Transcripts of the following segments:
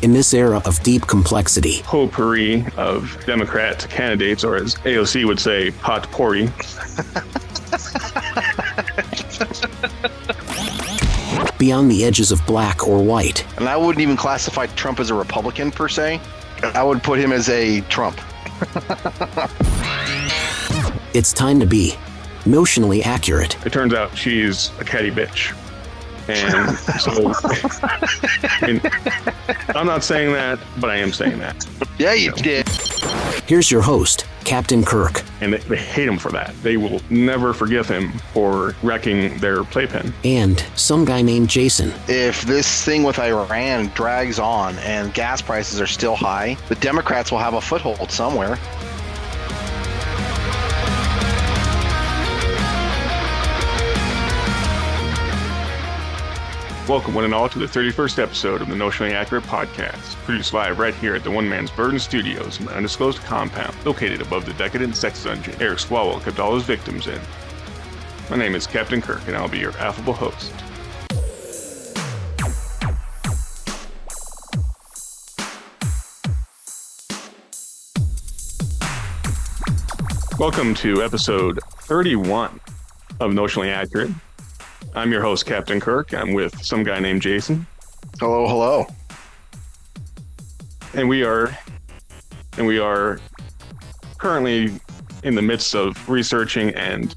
In this era of deep complexity, potpourri of Democrat candidates, or as AOC would say, potpourri. beyond the edges of black or white. And I wouldn't even classify Trump as a Republican per se. I would put him as a Trump. It's time to be notionally accurate. It turns out she's a catty bitch. And so, I'm not saying that, but I am saying that. Yeah, you did. Here's your host, Captain Kirk. And they hate him for that. They will never forgive him for wrecking their playpen. And some guy named Jason. If this thing with Iran drags on and gas prices are still high, the Democrats will have a foothold somewhere. Welcome one and all to the 31st episode of the Notionally Accurate podcast, produced live right here at the One Man's Burden Studios in an undisclosed compound located above the decadent sex dungeon Eric Swalwell kept all his victims in. My name is Captain Kirk, and I'll be your affable host. Welcome to episode 31 of Notionally Accurate. I'm your host, Captain Kirk. I'm with some guy named Jason. Hello, hello. And we are currently in the midst of researching and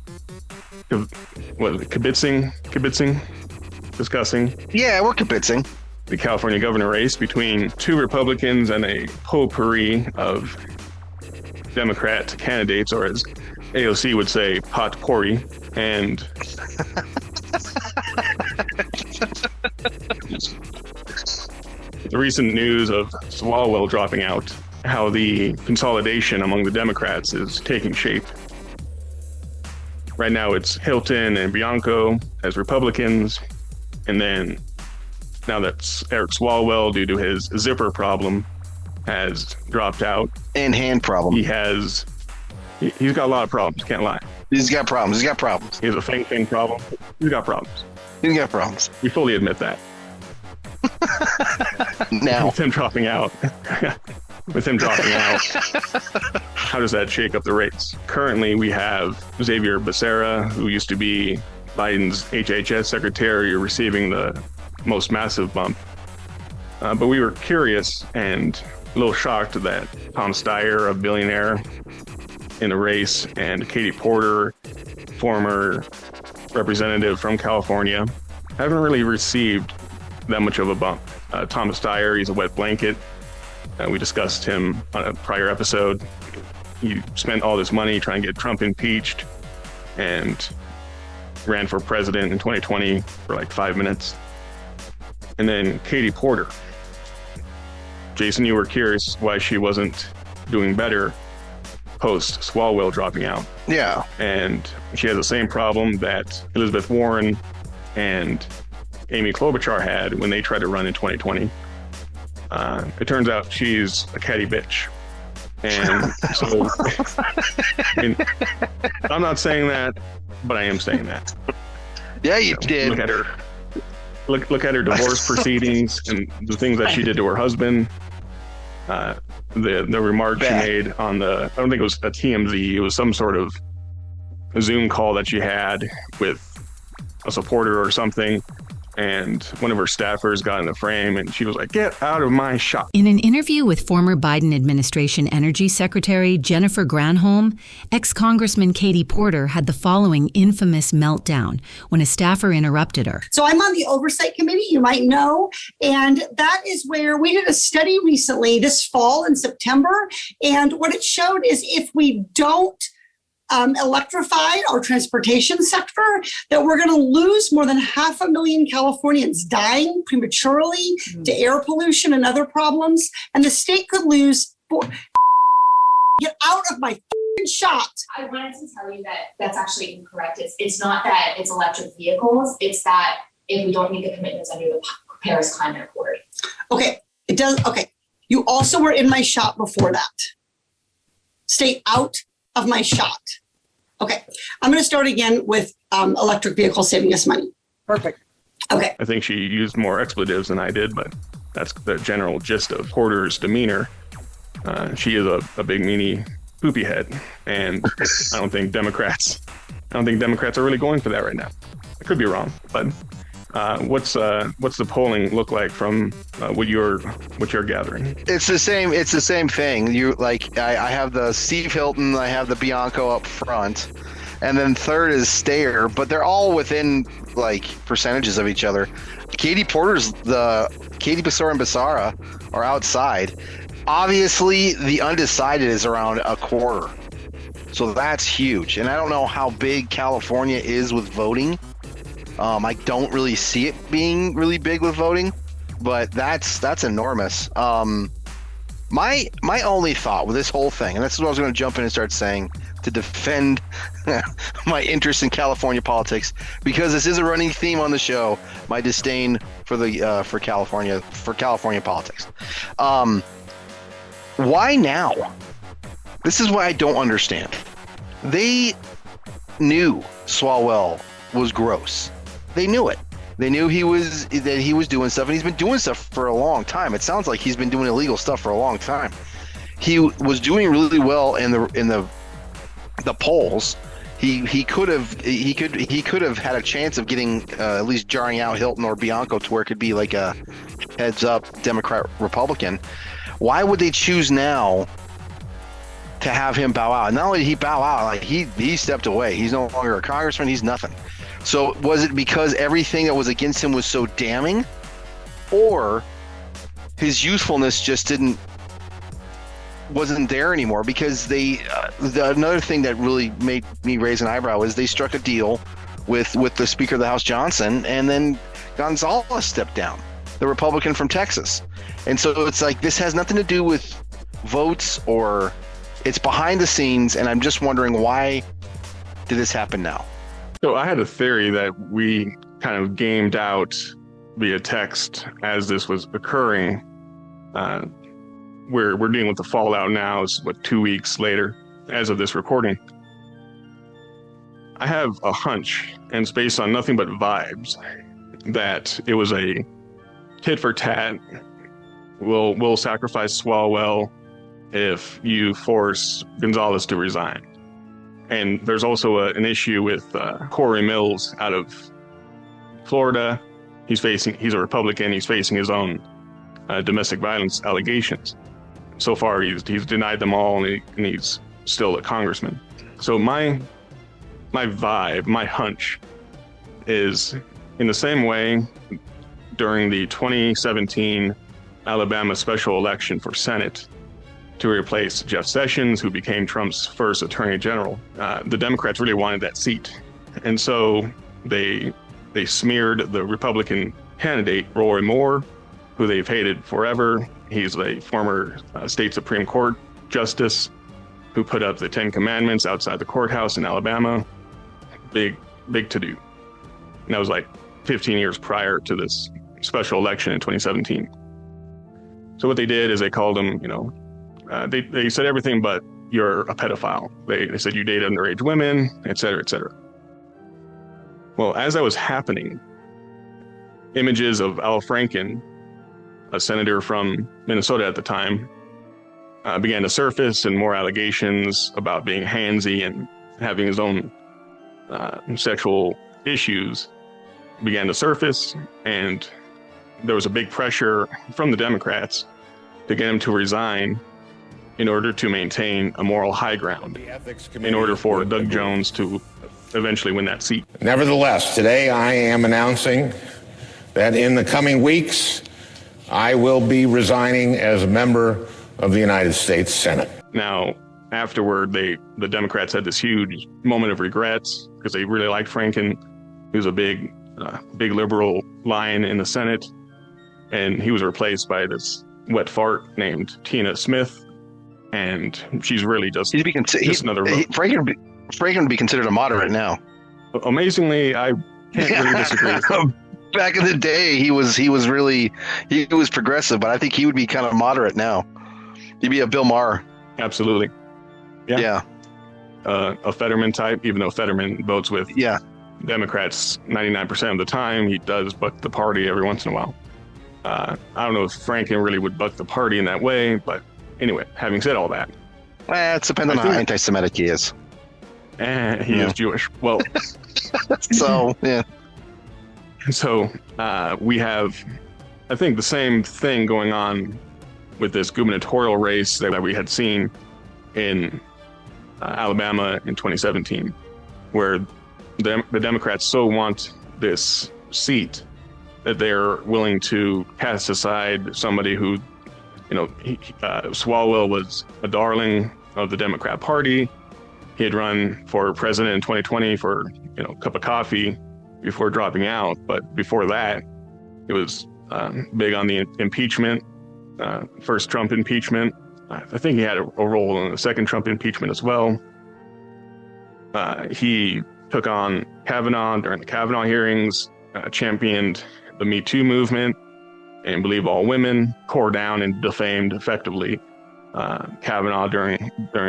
discussing. Yeah, we're kibitzing the California governor race between two Republicans and a potpourri of Democrat candidates, or as AOC would say, potpourri. And the recent news of Swalwell dropping out, how the consolidation among the Democrats is taking shape. Right now it's Hilton and Bianco as Republicans, and then now that's Eric Swalwell, due to his zipper problem, has dropped out. And hand problem. He's got a lot of problems, can't lie. He's got problems. He has a thing problem. He's got problems. We fully admit that. Now. With him dropping out, how does that shake up the race? Currently, we have Xavier Becerra, who used to be Biden's HHS secretary, receiving the most massive bump. But we were curious and a little shocked that Tom Steyer, a billionaire in the race, and Katie Porter, former representative from California, haven't really received that much of a bump. Thomas Steyer, he's a wet blanket. We discussed him on a prior episode. He spent all this money trying to get Trump impeached and ran for president in 2020 for like 5 minutes. And then Katie Porter. Jason, you were curious why she wasn't doing better post Swalwell dropping out. Yeah. And she has the same problem that Elizabeth Warren and Amy Klobuchar had when they tried to run in 2020. It turns out she's a catty bitch. And so I'm not saying that, but I am saying that. Yeah, you did. Look at her. Look at her divorce proceedings and the things that she did to her husband. The remark she made on I don't think it was a TMZ, it was some sort of a Zoom call that she had with a supporter or something, and one of her staffers got in the frame and she was like, "Get out of my shop." In an interview with former Biden administration Energy Secretary Jennifer Granholm, ex-Congressman Katie Porter had the following infamous meltdown when a staffer interrupted her. So I'm on the oversight committee, you might know, and that is where we did a study recently this fall in September. And what it showed is if we don't electrify our transportation sector, that we're going to lose more than 500,000 Californians dying prematurely to air pollution and other problems. And the state could lose. Get out of my shot. I wanted to tell you that that's actually incorrect. It's not that it's electric vehicles. It's that if we don't meet the commitments under the Paris Climate Accord. Okay, it does. Okay, you also were in my shot before that. Stay out of my shot. Okay, I'm going to start again with electric vehicles saving us money. Perfect. Okay. I think she used more expletives than I did, but That's the general gist of Porter's demeanor. She is a big meanie poopy head, and I don't think Democrats are really going for that right now. I could be wrong, but what's the polling look like from what you're gathering? It's the same thing. You like I have the Steve Hilton, I have the Bianco up front, and then third is Stayer, but they're all within like percentages of each other. Katie Becerra and Becerra are outside. Obviously, the undecided is around a quarter, so that's huge. And I don't know how big California is with voting. I don't really see it being really big with voting, but that's enormous. My only thought with this whole thing, and this is what I was going to jump in and start saying to defend my interest in California politics, because this is a running theme on the show, my disdain for California politics. Why now? This is what I don't understand. They knew Swalwell was gross. They knew it. They knew he was doing stuff, and he's been doing stuff for a long time. It sounds like he's been doing illegal stuff for a long time. He was doing really well in the polls. He could have had a chance of getting at least jarring out Hilton or Bianco to where it could be like a heads up Democrat Republican. Why would they choose now to have him bow out? Not only did he bow out, like he stepped away. He's no longer a congressman. He's nothing. So was it because everything that was against him was so damning, or his usefulness just wasn't there anymore? Because another thing that really made me raise an eyebrow is they struck a deal with the Speaker of the House, Johnson, and then Gonzalez stepped down, the Republican from Texas. And so it's like, this has nothing to do with votes, or it's behind the scenes. And I'm just wondering, why did this happen now? So I had a theory that we kind of gamed out via text as this was occurring. We're dealing with the fallout now. It's 2 weeks later as of this recording. I have a hunch, and it's based on nothing but vibes, that it was a tit for tat. We'll sacrifice Swalwell if you force Gonzalez to resign. And there's also an issue with Corey Mills out of Florida. He's a Republican. He's facing his own domestic violence allegations. So far, he's denied them all, and he's still a congressman. So my vibe, my hunch, is in the same way during the 2017 Alabama special election for Senate to replace Jeff Sessions, who became Trump's first attorney general. The Democrats really wanted that seat. And so they smeared the Republican candidate, Roy Moore, who they've hated forever. He's a former state Supreme Court justice who put up the 10 Commandments outside the courthouse in Alabama. Big to-do. And that was like 15 years prior to this special election in 2017. So what they did is they called him, they said everything but you're a pedophile. They said you date underage women, et cetera, et cetera. Well, as that was happening, images of Al Franken, a senator from Minnesota at the time, began to surface, and more allegations about being handsy and having his own sexual issues began to surface. And there was a big pressure from the Democrats to get him to resign in order to maintain a moral high ground, in order for Doug Jones to eventually win that seat. Nevertheless, today I am announcing that in the coming weeks, I will be resigning as a member of the United States Senate. Now, afterward, the Democrats had this huge moment of regrets because they really liked Franken. He was a big liberal lion in the Senate, and he was replaced by this wet fart named Tina Smith, and she's really just another. Franken would be considered a moderate now. Amazingly, I can't really disagree with him. Back in the day, he was progressive, but I think he would be kind of moderate now. He'd be a Bill Maher. Absolutely. Yeah. A Fetterman type, even though Fetterman votes with Democrats 99% of the time. He does buck the party every once in a while. I don't know if Franken really would buck the party in that way, but anyway, having said all that. It's depending on how anti-Semitic he is. He is Jewish. Well, so, yeah. So we have, I think, the same thing going on with this gubernatorial race that we had seen in Alabama in 2017, where the Democrats so want this seat that they're willing to cast aside somebody who, Swalwell was a darling of the Democrat Party. He had run for president in 2020 for, a cup of coffee before dropping out. But before that, it was big on the impeachment, first Trump impeachment. I think he had a role in the second Trump impeachment as well. He took on Kavanaugh during the Kavanaugh hearings, championed the Me Too movement, and believe all women, tore down and defamed effectively Kavanaugh during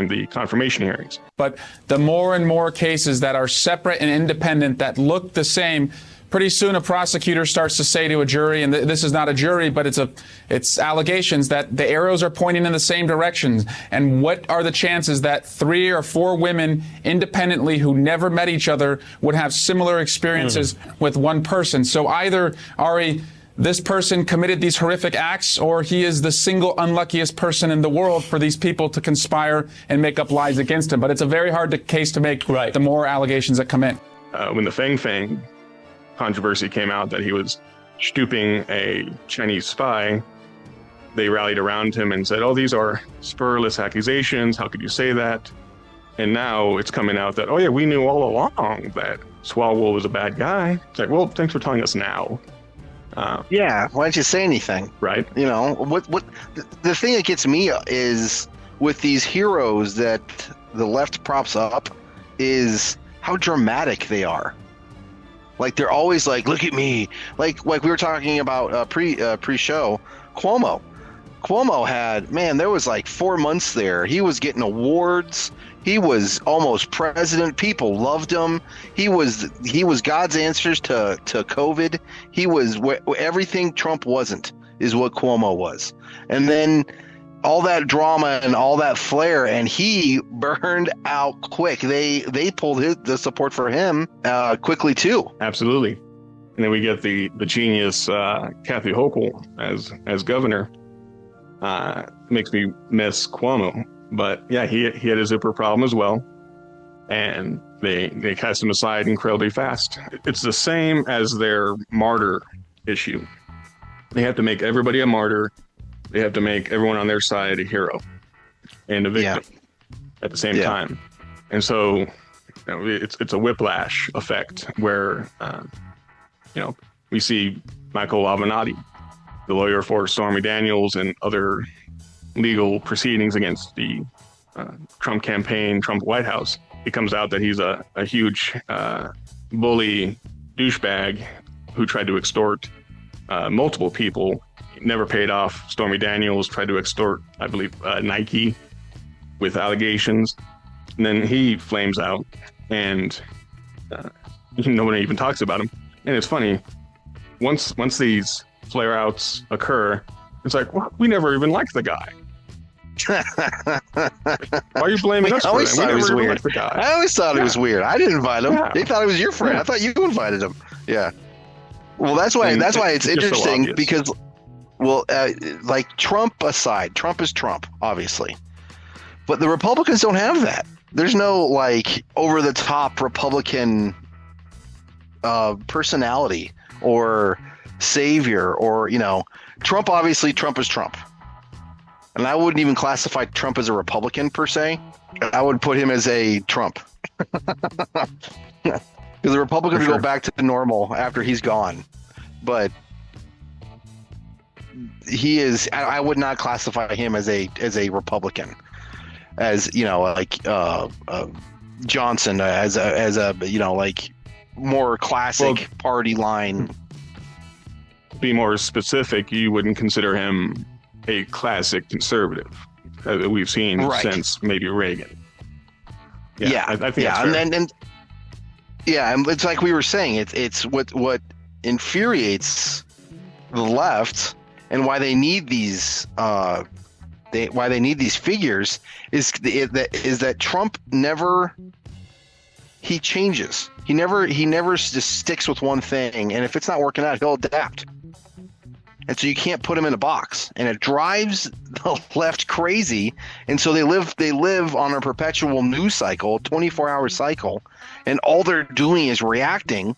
the confirmation hearings. But the more and more cases that are separate and independent that look the same, pretty soon a prosecutor starts to say to a jury, and this is not a jury, but it's allegations that the arrows are pointing in the same direction. And what are the chances that 3 or 4 women independently who never met each other would have similar experiences with one person? So either, Ari, this person committed these horrific acts, or he is the single unluckiest person in the world for these people to conspire and make up lies against him. But it's a very hard case to make, the more allegations that come in. When the Feng Feng controversy came out that he was stooping a Chinese spy, they rallied around him and said, oh, these are spurless accusations. How could you say that? And now it's coming out that, oh, yeah, we knew all along that Swalwell was a bad guy. It's like, well, thanks for telling us now. Yeah, why didn't you say anything? Right. What the thing that gets me is with these heroes that the left props up is how dramatic they are. Like, they're always like, look at me. Like we were talking about pre-show, Cuomo had, man, there was like 4 months there. He was getting awards. He was almost president. People loved him. He was God's answers to COVID. He was everything Trump wasn't, is what Cuomo was. And then all that drama and all that flair, and he burned out quick. They pulled the support for him quickly too. Absolutely. And then we get the genius Kathy Hochul as governor. Makes me miss Cuomo. But yeah, he had a zipper problem as well, and they cast him aside incredibly fast. It's the same as their martyr issue. They have to make everybody a martyr. They have to make everyone on their side a hero and a victim at the same time. And so it's a whiplash effect where we see Michael Avenatti, the lawyer for Stormy Daniels and other legal proceedings against the Trump campaign, Trump White House. It comes out that he's a huge bully douchebag who tried to extort multiple people, never paid off. Stormy Daniels tried to extort, I believe, Nike with allegations. And then he flames out and nobody even talks about him. And it's funny, once these flare-outs occur, it's like, well, we never even liked the guy. Why are you blaming us for it? I always thought it was weird. I didn't invite him. They thought it was your friend. I thought you invited him. Yeah. Well, that's why it's interesting so because, like Trump aside, Trump is Trump, obviously. But the Republicans don't have that. There's no like over-the-top Republican personality or savior or, Trump, obviously, Trump is Trump. And I wouldn't even classify Trump as a Republican per se. I would put him as a Trump. Because the Republicans go back to normal after he's gone. But he is, I would not classify him as a Republican. As, Johnson, as a like more classic party line. Be more specific, you wouldn't consider him a classic conservative that we've seen since maybe Reagan. I think that's fair. And it's like we were saying, it's what infuriates the left and why they need these figures is that Trump never changes. He never just sticks with one thing, and if it's not working out, he'll adapt. And so you can't put him in a box, and it drives the left crazy. And so they live on a perpetual news cycle, 24-hour cycle, and all they're doing is reacting.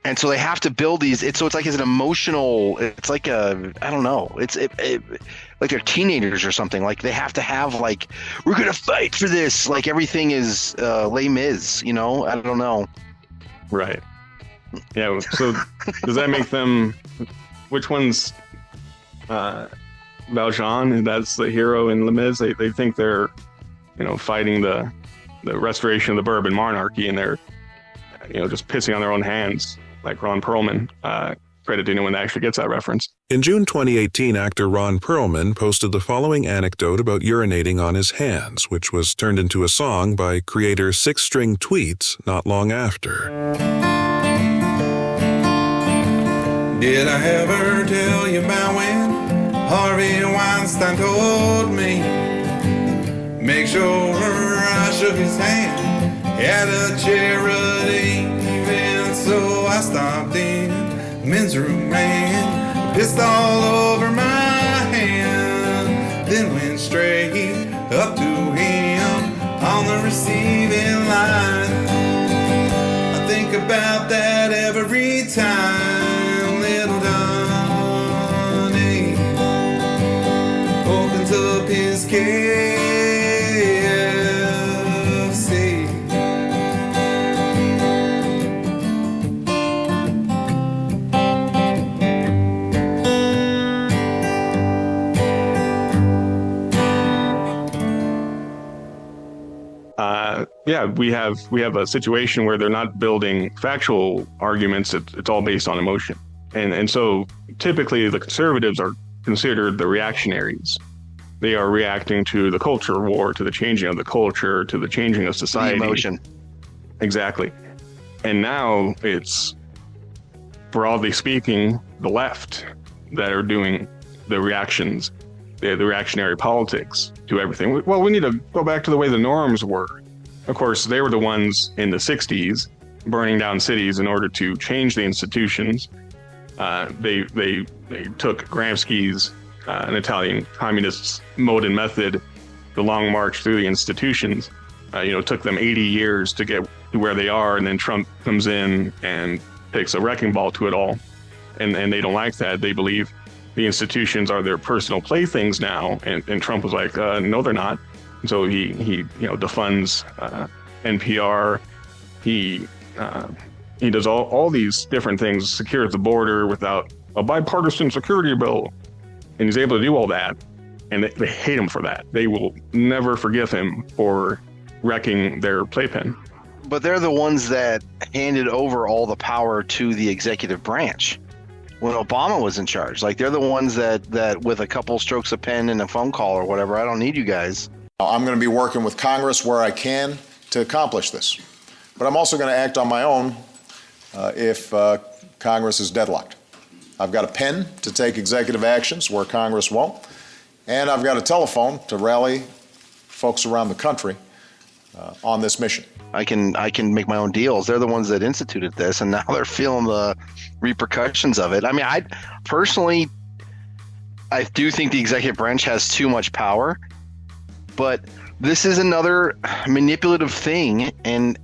And so they have to build these. It's like it's an emotional. It's like I don't know. It's like they're teenagers or something. Like they have to have like, we're gonna fight for this. Like everything is Les Mis. I don't know. Right. Yeah. So does that make them? Which one's Valjean? That's the hero in Les Mis. They think they're, fighting the restoration of the Bourbon monarchy, and they're, just pissing on their own hands, like Ron Perlman. Credit to anyone that actually gets that reference. In June 2018, actor Ron Perlman posted the following anecdote about urinating on his hands, which was turned into a song by creator Six String Tweets not long after. Did I ever tell you about when Harvey Weinstein told me, make sure I shook his hand at a charity event? So I stopped in men's room and pissed all over my hand, then went straight up to him on the receiving line. I think about that every time little Donnie opens up his KFC. Yeah, we have a situation where they're not building factual arguments. It's all based on emotion. And so typically the conservatives are considered the reactionaries. They are reacting to the culture war, to the changing of the culture, to the changing of society. The emotion. Exactly. And now it's, broadly speaking, the left that are doing the reactions, the reactionary politics to everything. Well, we need to go back to the way the norms were. Of course, they were the ones in the 60s burning down cities in order to change the institutions. They took Gramsci's, an Italian communist mode and method, the long march through the institutions. Took them 80 years to get to where they are, and then Trump comes in and takes a wrecking ball to it all. And they don't like that. They believe the institutions are their personal playthings now. And Trump was like, no, they're not. So he defunds NPR. He does all these different things, secures the border without a bipartisan security bill, and he's able to do all that. And they hate him for that. They will never forgive him for wrecking their playpen. But they're the ones that handed over all the power to the executive branch when Obama was in charge. Like they're the ones that with a couple strokes of pen and a phone call or whatever, I don't need you guys. I'm going to be working with Congress where I can to accomplish this. But I'm also going to act on my own if Congress is deadlocked. I've got a pen to take executive actions where Congress won't, and I've got a telephone to rally folks around the country on this mission. I can make my own deals. They're the ones that instituted this, and now they're feeling the repercussions of it. I mean, I personally do think the executive branch has too much power. But this is another manipulative thing, and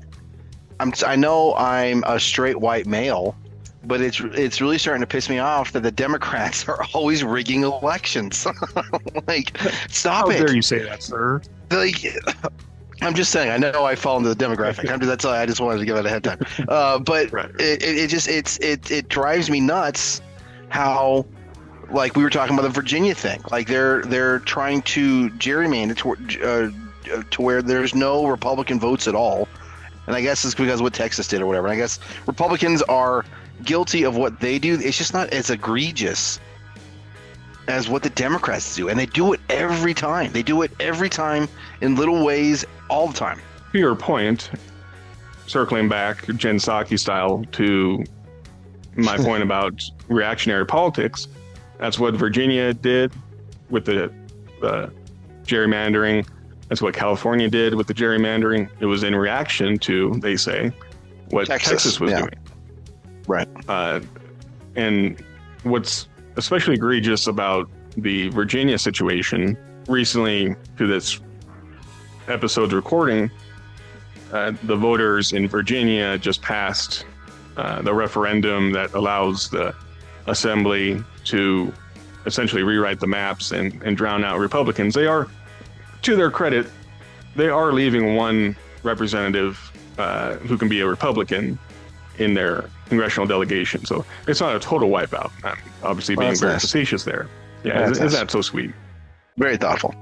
I know I'm a straight white male, but it's really starting to piss me off that the Democrats are always rigging elections. Like, stop it! How dare you say that, sir? Like, I'm just saying. I know I fall into the demographic. That's all. I just wanted to give it a head time. But right. It drives me nuts how. Like we were talking about the Virginia thing, like they're trying to gerrymander to where there's no Republican votes at all, and I guess it's because of what Texas did or whatever. And I guess Republicans are guilty of what they do. It's just not as egregious as what the Democrats do, and they do it every time. They do it every time in little ways, all the time. To your point, circling back Jen Psaki style to my point about reactionary politics. That's what Virginia did with the gerrymandering. That's what California did with the gerrymandering. It was in reaction to, they say, what Texas was doing. Right. And what's especially egregious about the Virginia situation, recently to this episode's recording, the voters in Virginia just passed the referendum that allows the assembly to essentially rewrite the maps and drown out Republicans. They are, to their credit, they are leaving one representative who can be a Republican in their congressional delegation. So it's not a total wipeout. I'm obviously being very facetious there. Yeah, isn't that so sweet? Very thoughtful.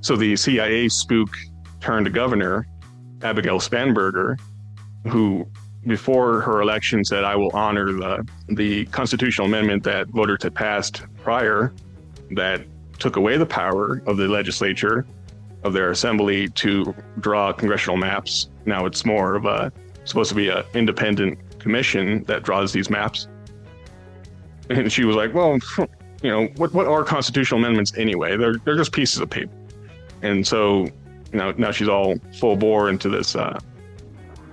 So the CIA spook turned governor, Abigail Spanberger, who before her election said, I will honor the constitutional amendment that voters had passed prior that took away the power of the legislature, of their assembly, to draw congressional maps. Now it's more of supposed to be an independent commission that draws these maps. And she was like, well, you know, what are constitutional amendments anyway? They're just pieces of paper. And so now she's all full bore into this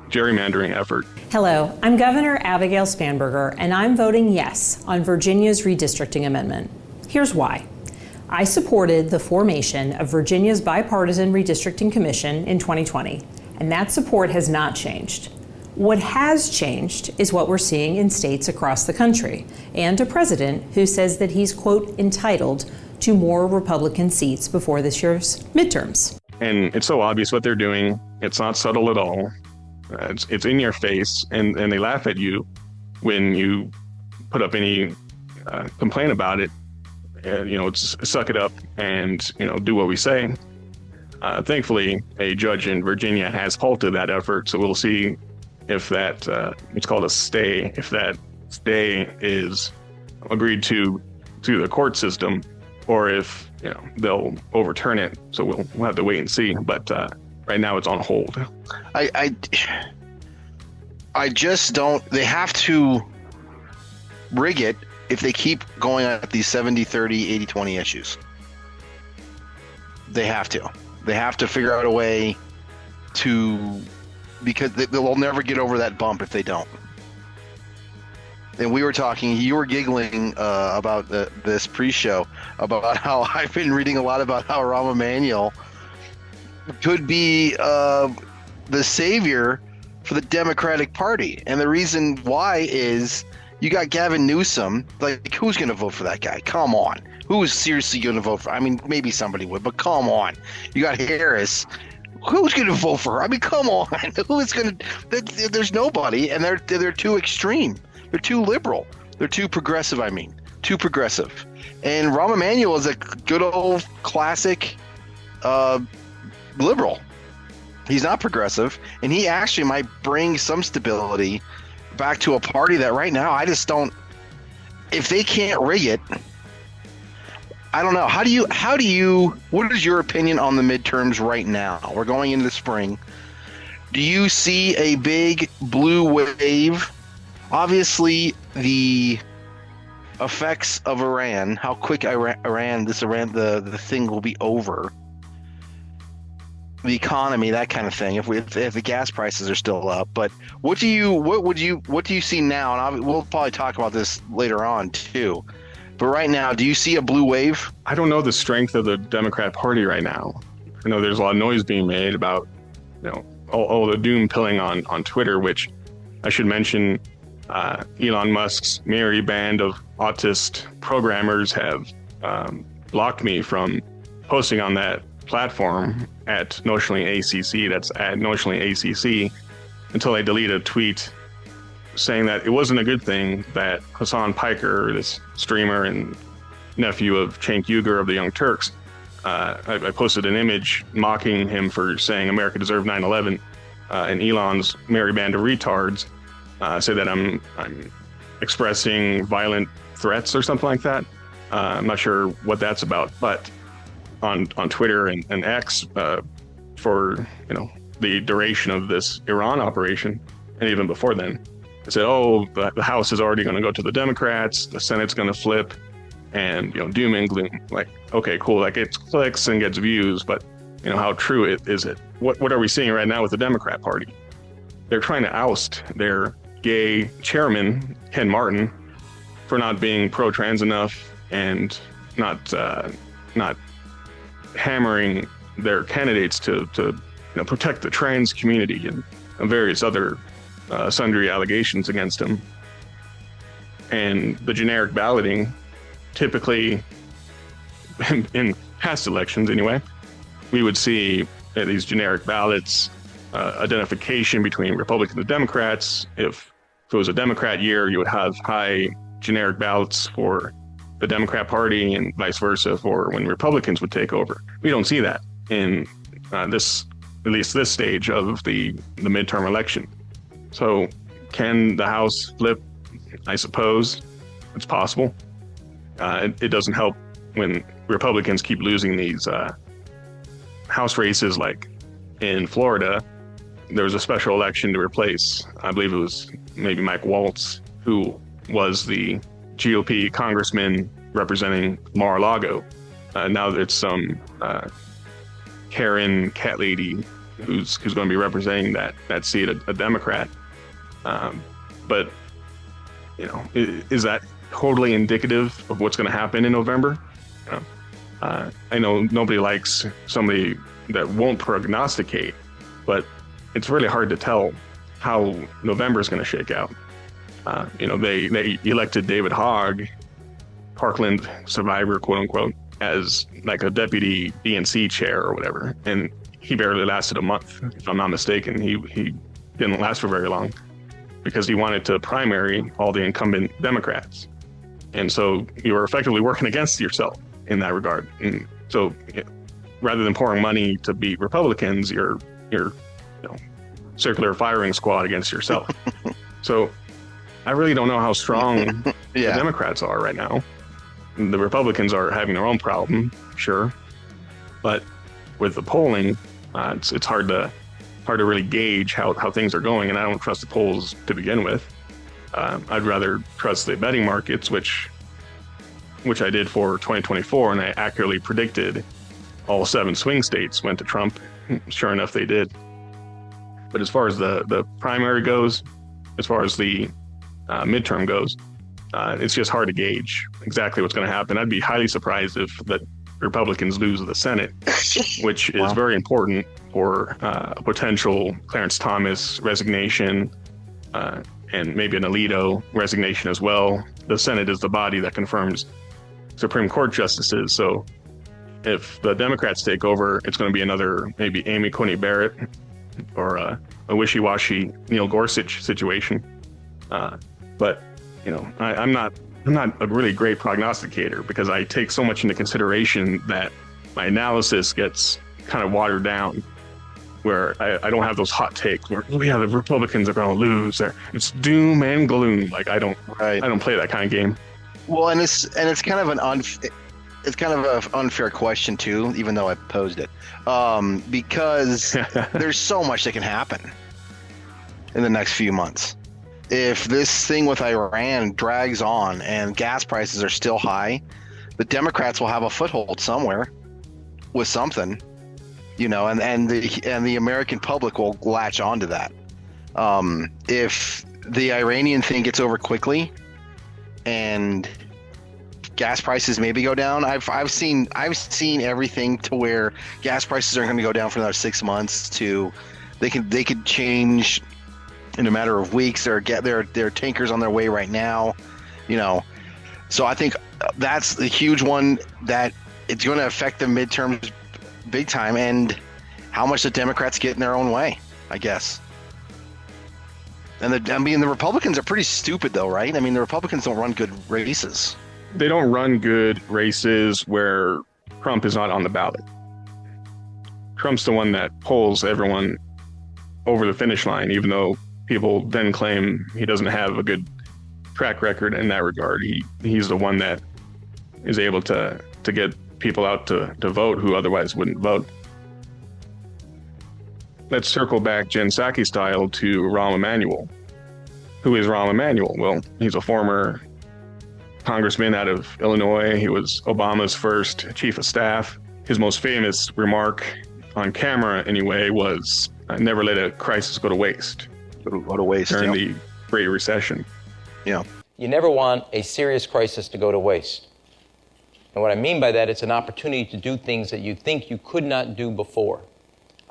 gerrymandering effort. Hello, I'm Governor Abigail Spanberger, and I'm voting yes on Virginia's redistricting amendment. Here's why. I supported the formation of Virginia's Bipartisan Redistricting Commission in 2020, and that support has not changed. What has changed is what we're seeing in states across the country, and a president who says that he's, quote, entitled to more Republican seats before this year's midterms. And it's so obvious what they're doing. It's not subtle at all. It's in your face, and they laugh at you when you put up any complaint about it. It's suck it up and, do what we say. Thankfully, a judge in Virginia has halted that effort, so we'll see if that, it's called a stay, if that stay is agreed to through the court system, or if, they'll overturn it. So we'll have to wait and see. But right now it's on hold. I just don't, they have to rig it if they keep going at these 70-30, 80-20 issues. They have to figure out a way to, because they'll never get over that bump if they don't. And we were talking, you were giggling about this pre-show about how I've been reading a lot about how Rahm Emanuel could be the savior for the Democratic Party. And the reason why is you got Gavin Newsom. Like, who's going to vote for that guy? Come on. Who is seriously going to vote for? I mean, maybe somebody would, but come on. You got Harris. Who's going to vote for her? I mean, come on. Who is going to? There's nobody, and they're too extreme. They're too liberal. They're too progressive. Too progressive. And Rahm Emanuel is a good old classic liberal. He's not progressive, and he actually might bring some stability back to a party that right now I just don't. If they can't rig it, I don't know. How do you? What is your opinion on the midterms right now? We're going into the spring. Do you see a big blue wave? Obviously, the effects of Iran, how quick the thing will be over. The economy, that kind of thing. If the gas prices are still up, but what do you see now? And we'll probably talk about this later on too. But right now, do you see a blue wave? I don't know the strength of the Democrat Party right now. I know there's a lot of noise being made about, all the doom pilling on Twitter, which I should mention. Elon Musk's merry band of autist programmers have blocked me from posting on that platform at Notionally ACC. That's at Notionally ACC, until I delete a tweet saying that it wasn't a good thing that Hassan Piker, this streamer and nephew of Cenk Uygur of the Young Turks, I posted an image mocking him for saying America deserved 9/11, and Elon's merry band of retards say that I'm expressing violent threats or something like that. I'm not sure what that's about, but on Twitter and X for the duration of this Iran operation, and even before then, said, oh, the House is already going to go to the Democrats, the Senate's going to flip, and, doom and gloom. Like, okay, cool, that gets clicks and gets views, but, how true is it? What are we seeing right now with the Democrat Party? They're trying to oust their gay chairman, Ken Martin, for not being pro-trans enough and not hammering their candidates to protect the trans community and various other sundry allegations against him. And the generic balloting, typically in past elections anyway, we would see these generic ballots, identification between Republicans and Democrats. If it was a Democrat year, you would have high generic ballots for the Democrat Party and vice versa for when Republicans would take over. We don't see that in at least this stage of the midterm election. So can the House flip? I suppose it's possible. It doesn't help when Republicans keep losing these House races. Like in Florida, there was a special election to replace, I believe it was maybe Mike Waltz, who was the GOP congressman representing Mar-a-Lago. Now it's some Karen cat lady who's going to be representing that seat, a Democrat. But is that totally indicative of what's going to happen in November? I know nobody likes somebody that won't prognosticate, but it's really hard to tell how November is going to shake out. They elected David Hogg, Parkland survivor, quote unquote, as like a deputy DNC chair or whatever. And he barely lasted a month, if I'm not mistaken. He didn't last for very long because he wanted to primary all the incumbent Democrats. And so you were effectively working against yourself in that regard. And so rather than pouring money to beat Republicans, you're circular firing squad against yourself. So I really don't know how strong the Democrats are right now. The Republicans are having their own problem, sure, but with the polling, it's hard to really gauge how things are going, and I don't trust the polls to begin with. I'd rather trust the betting markets, which I did for 2024, and I accurately predicted all 7 swing states went to Trump. Sure enough, they did. But as far as the primary goes, as far as the midterm goes, it's just hard to gauge exactly what's going to happen. I'd be highly surprised if the Republicans lose the Senate, which is very important for a potential Clarence Thomas resignation and maybe an Alito resignation as well. The Senate is the body that confirms Supreme Court justices. So if the Democrats take over, it's going to be another maybe Amy Coney Barrett or a wishy-washy Neil Gorsuch situation. But I'm not a really great prognosticator because I take so much into consideration that my analysis gets kind of watered down, where I don't have those hot takes where the Republicans are going to lose. It's doom and gloom. Like I don't play that kind of game. Well, and it's kind of an unfair question too, even though I posed it, because there's so much that can happen in the next few months. If this thing with Iran drags on and gas prices are still high, the Democrats will have a foothold somewhere with something, and the American public will latch onto that. If the Iranian thing gets over quickly and gas prices maybe go down, I've seen everything to where gas prices aren't going to go down for another 6 months to they could change in a matter of weeks. Their tankers on their way right now, so I think that's the huge one, that it's going to affect the midterms big time, and how much the Democrats get in their own way, I guess. And the Republicans are pretty stupid though, right? I mean, the Republicans don't run good races. They don't run good races where Trump is not on the ballot. Trump's the one that pulls everyone over the finish line, even though people then claim he doesn't have a good track record in that regard. He's the one that is able to get people out to vote who otherwise wouldn't vote. Let's circle back Jen Psaki style to Rahm Emanuel. Who is Rahm Emanuel? Well, he's a former congressman out of Illinois. He was Obama's first chief of staff. His most famous remark on camera, anyway, was never let a crisis go to waste. Go to waste. During the Great Recession. Yeah. You never want a serious crisis to go to waste. And what I mean by that, it's an opportunity to do things that you think you could not do before.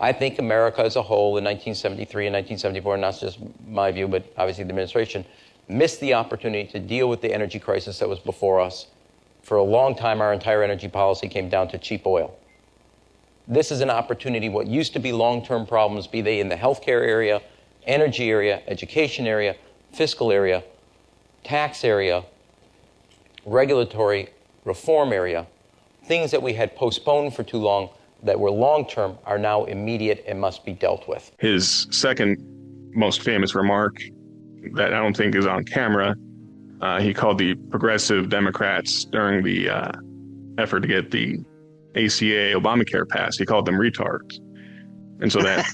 I think America as a whole in 1973 and 1974, and not just my view, but obviously the administration, missed the opportunity to deal with the energy crisis that was before us. For a long time, our entire energy policy came down to cheap oil. This is an opportunity. What used to be long-term problems, be they in the healthcare area, energy area, education area, fiscal area, tax area, regulatory reform area, things that we had postponed for too long that were long-term are now immediate and must be dealt with. His second most famous remark that I don't think is on camera, he called the progressive Democrats during the effort to get the ACA Obamacare passed. He called them retards. And so that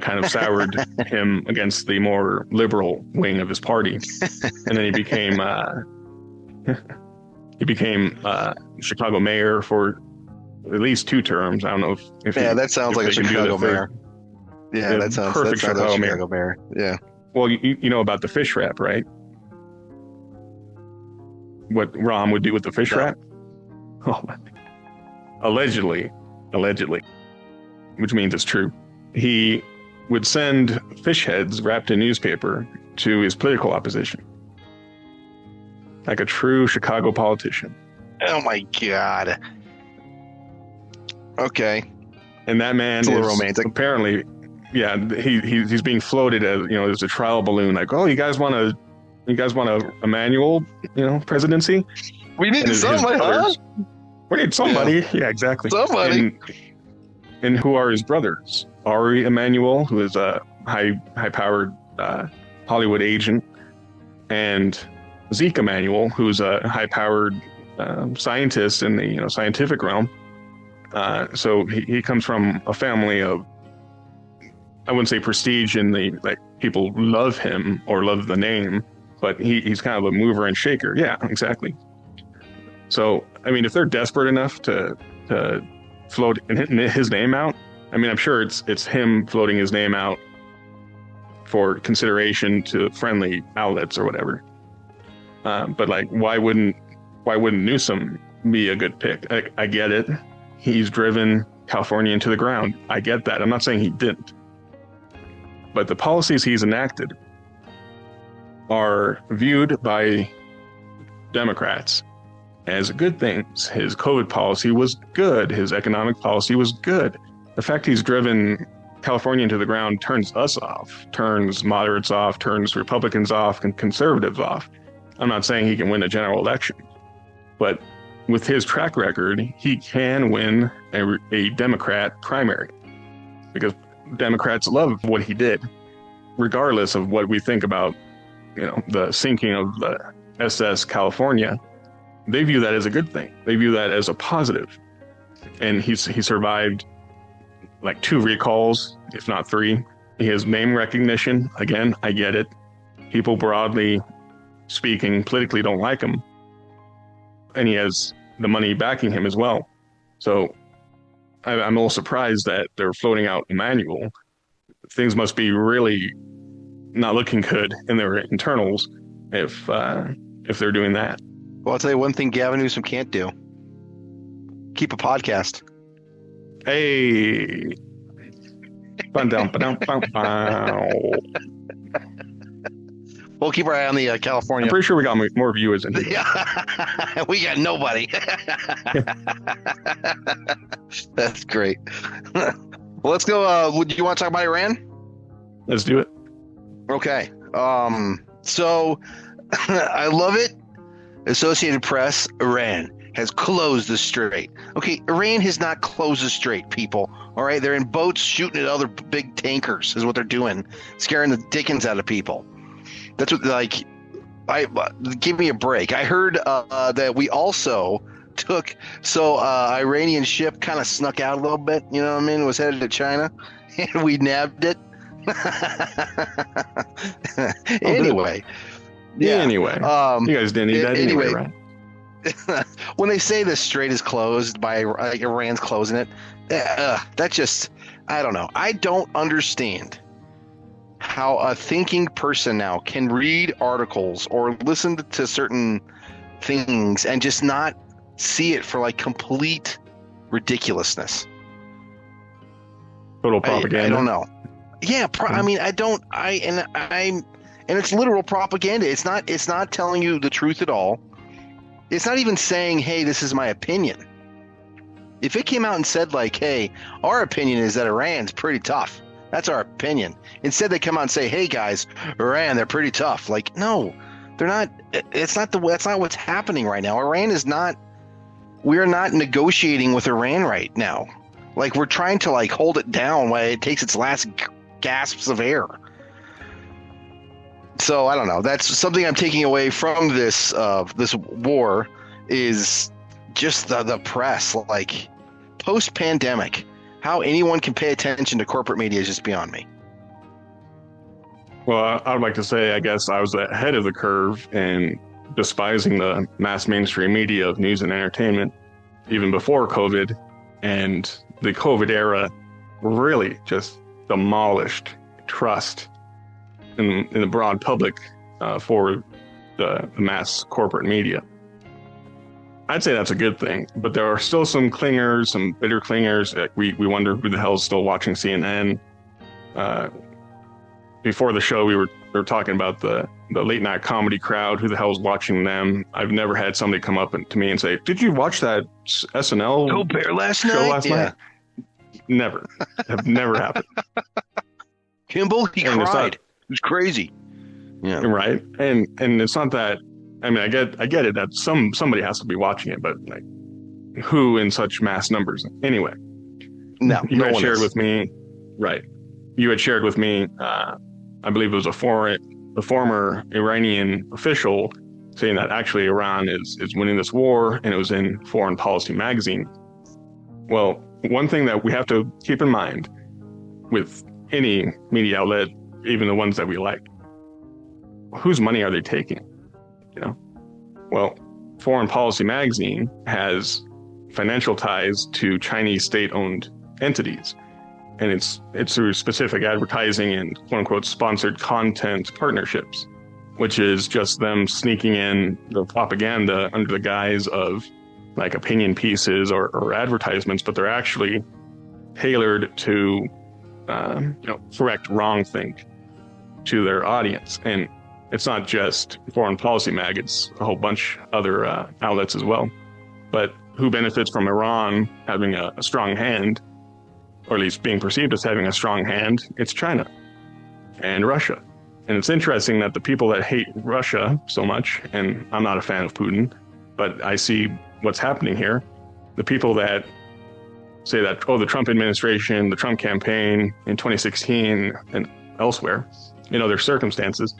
kind of soured him against the more liberal wing of his party. And then he became Chicago mayor for at least 2 terms. I don't know if that sounds like a Chicago mayor. Yeah, that sounds like Chicago mayor. Yeah. Well, you know about the fish wrap, right? What Rahm would do with the fish wrap? Oh, allegedly, which means it's true. He would send fish heads wrapped in newspaper to his political opposition. Like a true Chicago politician. Oh my God. Okay. And that man is romantic. Apparently, yeah, he's being floated as, as a trial balloon. Like, oh, you guys want a Emanuel, presidency? We need somebody, huh? We need somebody. Yeah, exactly. Somebody. And who are his brothers? Rahm Emanuel, who is a high-powered Hollywood agent, and Zeke Emanuel, who's a high-powered scientist in the scientific realm. So he comes from a family of, I wouldn't say prestige in the, like, people love him or love the name, but he's kind of a mover and shaker. Yeah, exactly. So, I mean, if they're desperate enough to float his name out, I mean, I'm sure it's him floating his name out for consideration to friendly outlets or whatever. But like, why wouldn't Newsom be a good pick? I get it. He's driven California into the ground. I get that. I'm not saying he didn't. But the policies he's enacted are viewed by Democrats as good things. His COVID policy was good. His economic policy was good. The fact he's driven California into the ground turns us off, turns moderates off, turns Republicans off, and conservatives off. I'm not saying he can win a general election, but with his track record, he can win a Democrat primary because Democrats love what he did, regardless of what we think about, the sinking of the SS California. They view that as a good thing. They view that as a positive. And he survived like 2 recalls, if not 3. He has name recognition. Again, I get it. People broadly speaking politically don't like him. And he has the money backing him as well. So I'm a little surprised that they're floating out Emanuel. Things must be really not looking good in their internals if they're doing that. Well, I'll tell you one thing Gavin Newsom can't do. Keep a podcast. Hey. We'll keep our eye on the California. I'm pretty sure we got more viewers in here. Yeah, we got nobody. That's great. Well, let's go. Would you want to talk about Iran? Let's do it. Okay. So I love it. Associated Press, Iran has closed the strait. Okay, Iran has not closed the strait, people. All right, they're in boats shooting at other big tankers is what they're doing, scaring the dickens out of people. That's what, give me a break. I heard that we also took, Iranian ship kind of snuck out a little bit, you know what I mean, was headed to China, and we nabbed it. Anyway. Yeah. Anyway. You guys didn't need that anyway, right? When they say the strait is closed by Iran's closing it, that just, I don't know. I don't understand how a thinking person now can read articles or listen to certain things and just not see it for like complete ridiculousness. Total propaganda. I don't know. Yeah, I mean, and it's literal propaganda. It's not telling you the truth at all. It's not even saying, hey, this is my opinion. If it came out and said like, hey, our opinion is that Iran's pretty tough. That's our opinion. Instead, they come out and say, hey guys, Iran, they're pretty tough. Like, no, they're not. That's not what's happening right now. We're not negotiating with Iran right now. Like, we're trying to like hold it down while it takes its last gasps of air. So I don't know. That's something I'm taking away from this war is just the press. Like, post-pandemic, how anyone can pay attention to corporate media is just beyond me. Well, I would like to say, I guess I was ahead of the curve in despising the mass mainstream media of news and entertainment even before COVID, and the COVID era really just demolished trust in the broad public for the mass corporate media. I'd say that's a good thing, but there are still some clingers, some bitter clingers. We wonder who the hell is still watching CNN. Before the show, we were talking about the late night comedy crowd. Who the hell is watching them? I've never had somebody come up to me and say, "Did you watch that SNL Go Bear last show night?" last night?" Never, have never happened. Kimball, he cried. It was crazy. Yeah, right. And it's not that. I mean, I get it that somebody has to be watching it, but like, who in such mass numbers? Anyway, no had one shared is. with me, right? You had shared with me. I believe it was a former Iranian official saying that actually Iran is winning this war, and it was in Foreign Policy magazine. Well, one thing that we have to keep in mind with any media outlet, even the ones that we like, whose money are they taking? You know, well, Foreign Policy magazine has financial ties to Chinese state-owned entities, and it's through specific advertising and quote unquote sponsored content partnerships, which is just them sneaking in the propaganda under the guise of like opinion pieces or advertisements, but they're actually tailored to correct wrongthink to their audience. And it's not just Foreign Policy mag, it's a whole bunch other outlets as well. But who benefits from Iran having a strong hand, or at least being perceived as having a strong hand? It's China and Russia. And it's interesting that the people that hate Russia so much, and I'm not a fan of Putin, but I see what's happening here. The people that say that, the Trump administration, the Trump campaign in 2016 and elsewhere, in other circumstances,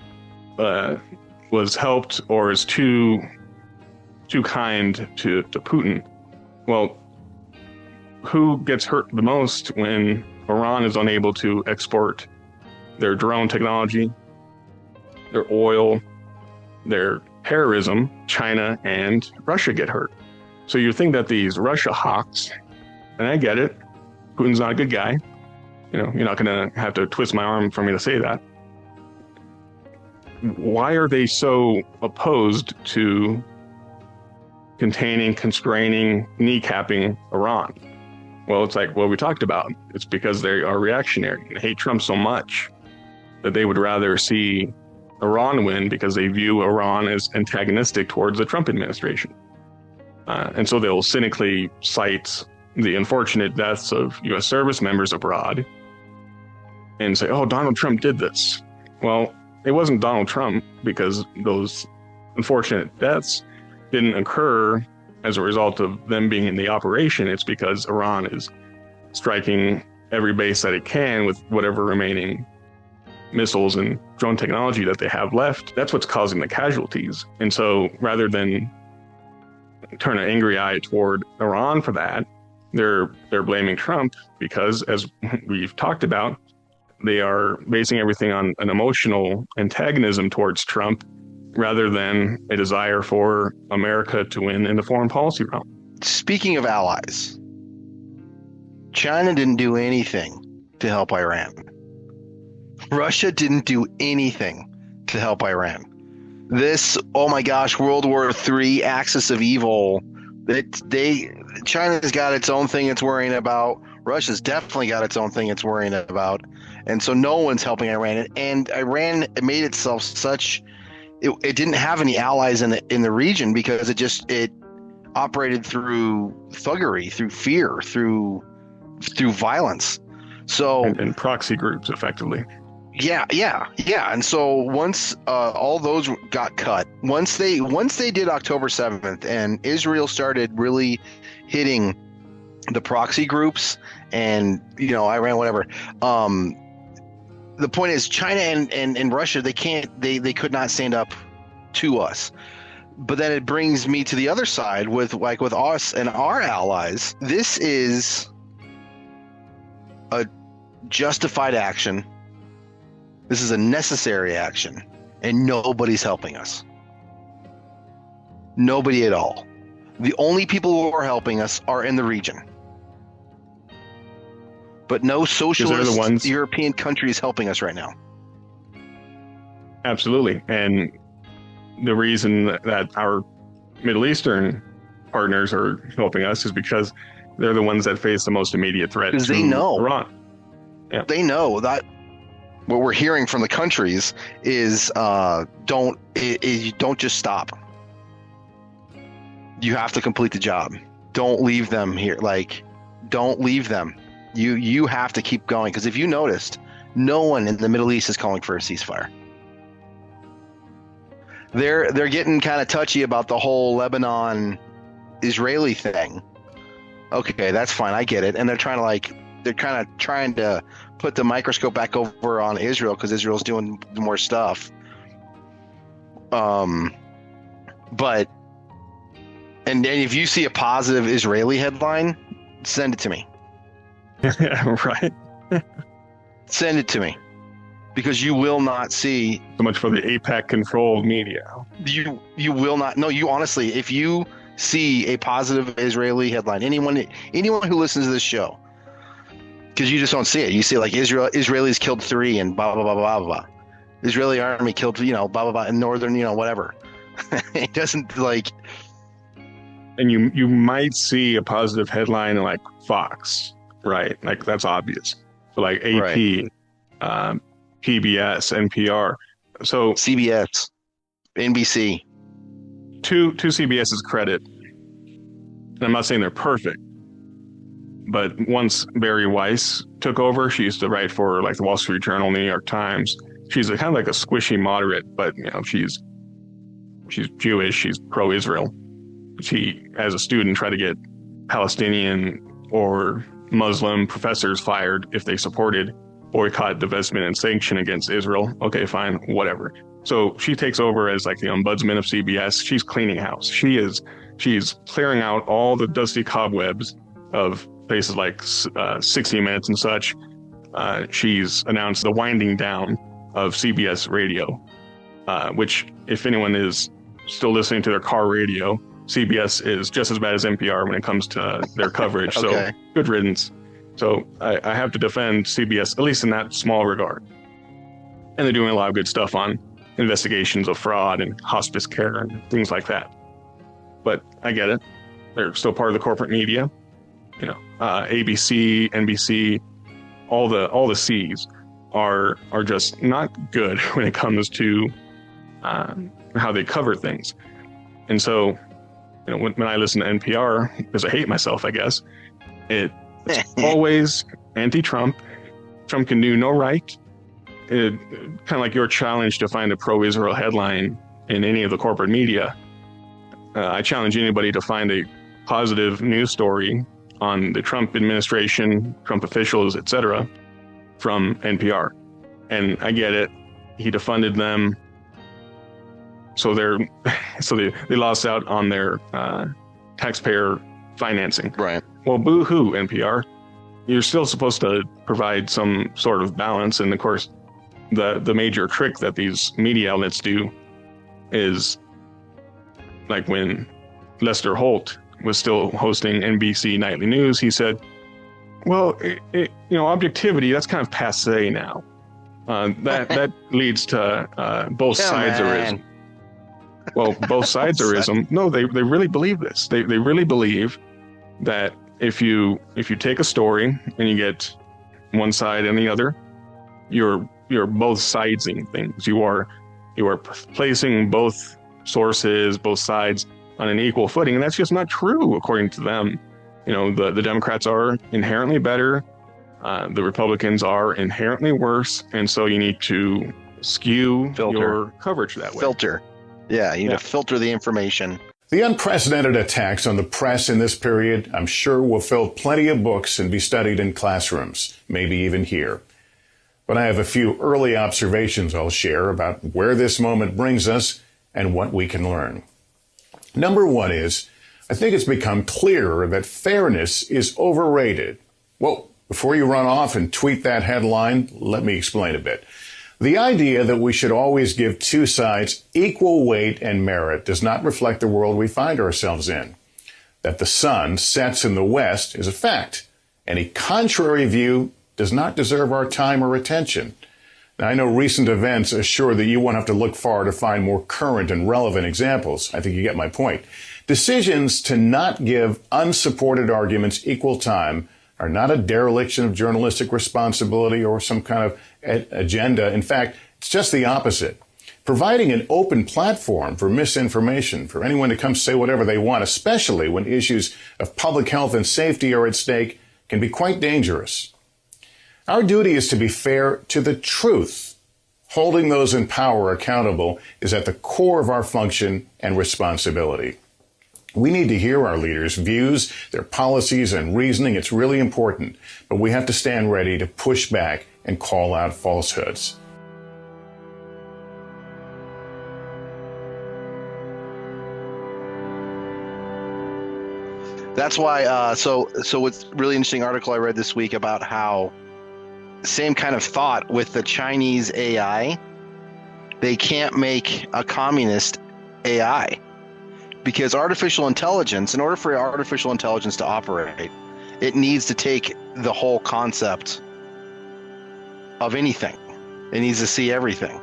was helped or is too kind to Putin. Well, who gets hurt the most when Iran is unable to export their drone technology, their oil, their terrorism? China and Russia get hurt. So you think that these Russia hawks, and I get it, Putin's not a good guy. You know, you're not going to have to twist my arm for me to say that. Why are they so opposed to containing, constraining, kneecapping Iran? Well, it's like what we talked about. It's because they are reactionary and hate Trump so much that they would rather see Iran win because they view Iran as antagonistic towards the Trump administration. And so they'll cynically cite the unfortunate deaths of U.S. service members abroad and say, Donald Trump did this. Well, it wasn't Donald Trump, because those unfortunate deaths didn't occur as a result of them being in the operation. It's because Iran is striking every base that it can with whatever remaining missiles and drone technology that they have left. That's what's causing the casualties. And so rather than turn an angry eye toward Iran for that, they're blaming Trump because, as we've talked about, they are basing everything on an emotional antagonism towards Trump rather than a desire for America to win in the foreign policy realm. Speaking of allies, China didn't do anything to help Iran. Russia didn't do anything to help Iran. This, oh my gosh, World War III axis of evil, China's got its own thing it's worrying about. Russia's definitely got its own thing it's worrying about. And so no one's helping Iran. And Iran made itself such, it didn't have any allies in the region because it operated through thuggery, through fear, through violence. So and proxy groups, effectively. Yeah. And so once all those got cut, once they did October 7th, and Israel started really hitting the proxy groups, and Iran, whatever. The point is, China and Russia, they could not stand up to us. But then it brings me to the other side with us and our allies. This is a justified action. This is a necessary action, and nobody's helping us. Nobody at all. The only people who are helping us are in the region. But no socialist European country is helping us right now. Absolutely. And the reason that our Middle Eastern partners are helping us is because they're the ones that face the most immediate threat. Because they know. Iran. Yeah. They know that what we're hearing from the countries is don't just stop. You have to complete the job. Don't leave them here. Don't leave them. You have to keep going, because if you noticed, no one in the Middle East is calling for a ceasefire. They're getting kind of touchy about the whole Lebanon Israeli thing. Okay, that's fine. I get it. And they're trying to put the microscope back over on Israel because Israel's doing more stuff. But if you see a positive Israeli headline, send it to me. Right. Send it to me, because you will not see so much for the APAC controlled media. You will not. No, you honestly, if you see a positive Israeli headline, anyone who listens to this show, because you just don't see it. You see Israelis killed 3 and blah blah blah blah blah. Israeli army killed blah blah blah in northern whatever. It doesn't And you might see a positive headline like Fox. Right, that's obvious. So AP, right. PBS, NPR. So CBS, NBC. To CBS's credit, and I'm not saying they're perfect, but once Barry Weiss took over, she used to write for the Wall Street Journal, New York Times. She's kind of like a squishy moderate, but she's Jewish. She's pro-Israel. She, as a student, tried to get Palestinian or Muslim professors fired if they supported boycott, divestment, and sanction against Israel. Okay, fine, whatever. So she takes over as the ombudsman of CBS. She's cleaning house. She's clearing out all the dusty cobwebs of places like 60 Minutes and such. She's announced the winding down of CBS radio, which, if anyone is still listening to their car radio, CBS is just as bad as NPR when it comes to their coverage. Okay. So good riddance. So I have to defend CBS, at least in that small regard. And they're doing a lot of good stuff on investigations of fraud and hospice care and things like that. But I get it. They're still part of the corporate media. ABC, NBC, all the C's are just not good when it comes to how they cover things. And so when I listen to NPR, because I hate myself, I guess, it's always anti-Trump. Trump can do no right. Kind of like your challenge to find a pro-Israel headline in any of the corporate media. I challenge anybody to find a positive news story on the Trump administration, Trump officials, etc., from NPR. And I get it. He defunded them. So they lost out on their taxpayer financing. Right. Well, boo-hoo, NPR. you're still supposed to provide some sort of balance. And of course, the major trick that these media outlets do is, like when Lester Holt was still hosting NBC Nightly News, he said, well, objectivity, that's kind of passé now. That leads to both sides are ism. Well, both sides are ism. No, they really believe this. They really believe that if you take a story and you get one side and the other, you're both sidesing things. You are placing both sources, both sides on an equal footing, and that's just not true according to them. The Democrats are inherently better. The Republicans are inherently worse, and so you need to skew your coverage that way. Filter. Yeah, you need to filter the information. The unprecedented attacks on the press in this period, I'm sure, will fill plenty of books and be studied in classrooms, maybe even here. But I have a few early observations I'll share about where this moment brings us and what we can learn. Number one is, I think it's become clearer that fairness is overrated. Whoa, before you run off and tweet that headline, let me explain a bit. The idea that we should always give two sides equal weight and merit does not reflect the world we find ourselves in. That the sun sets in the west is a fact. Any contrary view does not deserve our time or attention. Now, I know recent events assure that you won't have to look far to find more current and relevant examples. I think you get my point. Decisions to not give unsupported arguments equal time are not a dereliction of journalistic responsibility or some kind of agenda. In fact, it's just the opposite. Providing an open platform for misinformation, for anyone to come say whatever they want, especially when issues of public health and safety are at stake, can be quite dangerous. Our duty is to be fair to the truth. Holding those in power accountable is at the core of our function and responsibility. We need to hear our leaders' views, their policies, and reasoning. It's really important, but we have to stand ready to push back and call out falsehoods. That's why, so it's a really interesting article I read this week about how same kind of thought with the Chinese AI, they can't make a communist AI. Because artificial intelligence, in order for artificial intelligence to operate, it needs to take the whole concept of anything. It needs to see everything.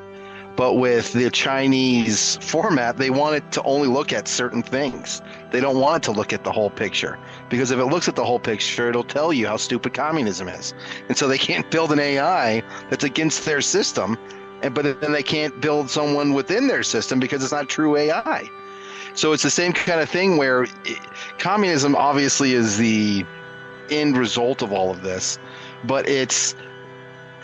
But with the Chinese format, they want it to only look at certain things. They don't want it to look at the whole picture. Because if it looks at the whole picture, it'll tell you how stupid communism is. And so they can't build an AI that's against their system, but then they can't build someone within their system because it's not true AI. So it's the same kind of thing where communism obviously is the end result of all of this, but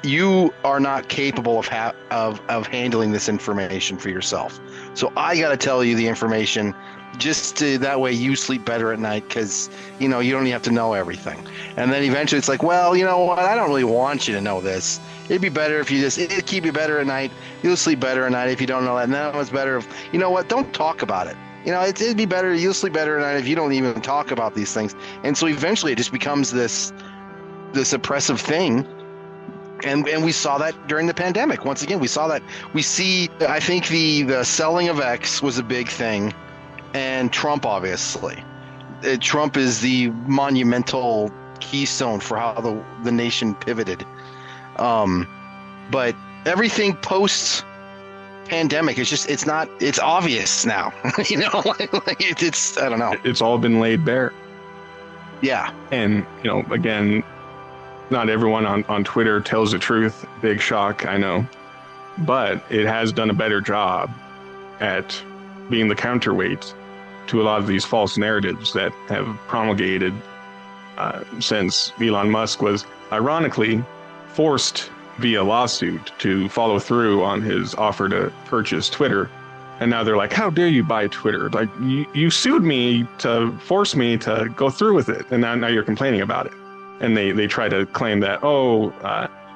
you are not capable of handling this information for yourself. So I got to tell you the information just to, that way you sleep better at night, because you don't even have to know everything. And then eventually it's like, well, you know what? I don't really want you to know this. It'd be better if it'd keep you better at night. You'll sleep better at night if you don't know that. And then it's better if, you know what? Don't talk about it. It'd be better, you'll sleep better at night if you don't even talk about these things. And so eventually it just becomes this oppressive thing. And we saw that during the pandemic. Once again, we saw that. I think the selling of X was a big thing. And Trump, obviously. Trump is the monumental keystone for how the nation pivoted. But everything post pandemic, it's obvious now. It's I don't know. It's all been laid bare. Yeah. And, again, not everyone on Twitter tells the truth. Big shock, I know. But it has done a better job at being the counterweight to a lot of these false narratives that have promulgated since Elon Musk was ironically forced via lawsuit to follow through on his offer to purchase Twitter. And now they're like, how dare you buy Twitter? Like, you sued me to force me to go through with it. And now you're complaining about it. And they try to claim that,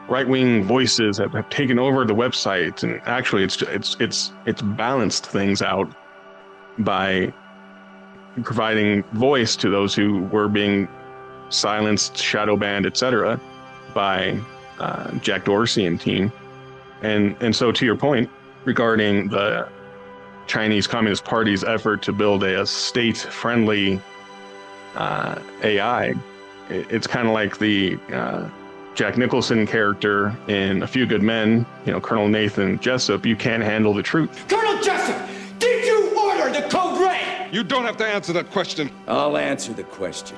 right-wing voices have taken over the website. And actually, it's balanced things out by providing voice to those who were being silenced, shadow banned, etc., by Jack Dorsey and team. And so to your point regarding the Chinese Communist Party's effort to build a state-friendly AI, it's kind of like the Jack Nicholson character in A Few Good Men, Colonel Nathan Jessup. You can't handle the truth. Colonel Jessup, did you order the code red? You don't have to answer that question. I'll answer the question.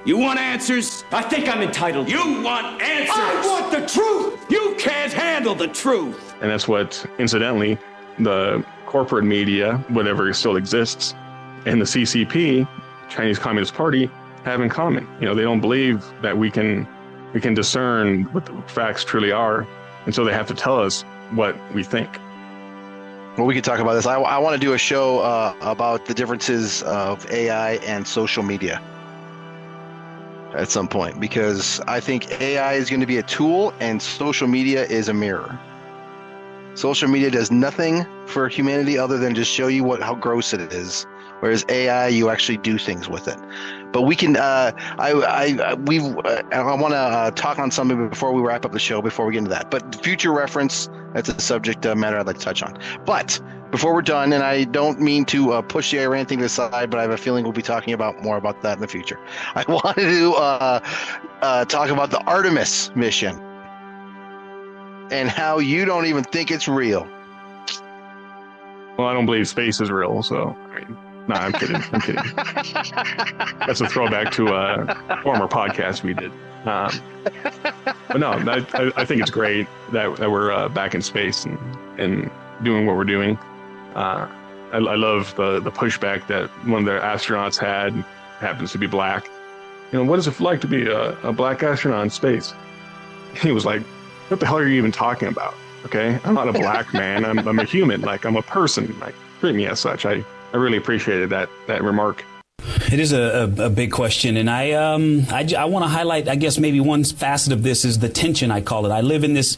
You want answers? I think I'm entitled. You want answers? I want the truth! You can't handle the truth! And that's what, incidentally, the corporate media, whatever still exists, and the CCP, Chinese Communist Party, have in common. They don't believe that we can discern what the facts truly are, and so they have to tell us what we think. Well, we could talk about this. I want to do a show about the differences of AI and social media at some point, because I think AI is going to be a tool and social media is a mirror. Social media does nothing for humanity other than just show you how gross it is, whereas AI, you actually do things with it. But we can. I want to talk on something before we wrap up the show. Before we get into that, but future reference, that's a subject matter I'd like to touch on. But before we're done, and I don't mean to push the Iran thing aside, but I have a feeling we'll be talking about more about that in the future. I wanted to talk about the Artemis mission and how you don't even think it's real. Well, I don't believe space is real, so no, I'm kidding. That's a throwback to a former podcast we did. But no, I think it's great that we're back in space and doing what we're doing. I love the pushback that one of the astronauts had, happens to be black. What is it like to be a black astronaut in space? He was like, what the hell are you even talking about? Okay, I'm not a black man. I'm a human. I'm a person. Treat me as such. I really appreciated that remark. It is a big question, and I want to highlight, I guess, maybe one facet of this is the tension, I call it. I live in this,